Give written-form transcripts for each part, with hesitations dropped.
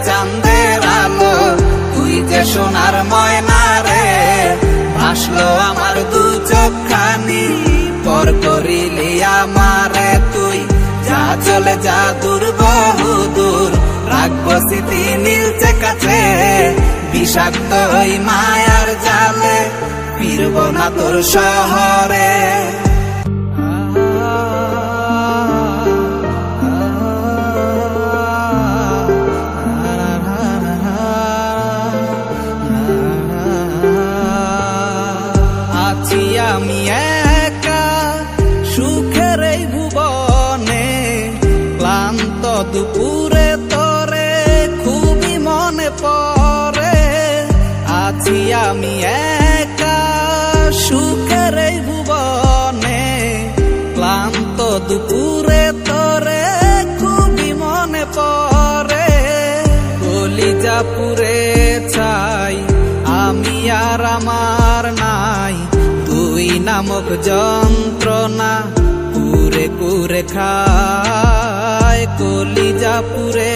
চাঁদের আলো, তুই যে সোনার ময়না রে, ভাসলো আমার দু চোখখানি, পর করিলি আমারে তুই, যা চলে যা দূর বহু দূর, রাখবো স্মৃতি নীলচে কাছে, বিষাক্ত ওই মায়ার জালে, ফিরব না তোর শহরে। আছি আমি একা সুখের এই ভুবনে, ক্লান্ত দুপুরে তোরে খুবই মনে পড়ে। আছি আমি একা সুখের এই ভুবনে, ক্লান্ত দুপুরে তোরে খুবই মনে পড়ে। কলিজা পুরে চাই আমি আর আমার নাই, তুই নামক যন্ত্রণা কুরে কুরে খায়। কলিজা পুরে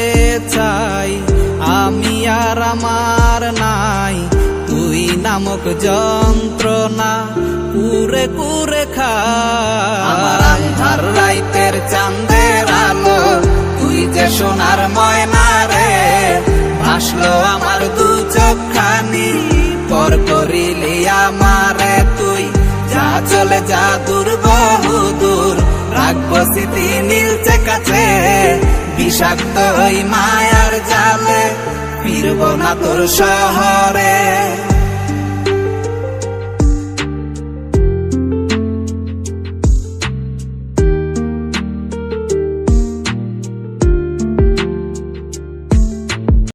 চাই আমি আর আমার নাই, তুই নামক যন্ত্রণা কুরে কুরে খায়। আমার আন্ধার রাইতের চাঁদের আলো, তুই যে সোনার ময়না রে, ভাসলো আমার দু চোখখানি, পর করিলি আমারে তুই, যা চলে যা দূর বহু দূর, রাখবো স্মৃতি নীলচে কাছে, বিষাক্ত ওই মায়ার জালে, ফিরব না তোর শহরে।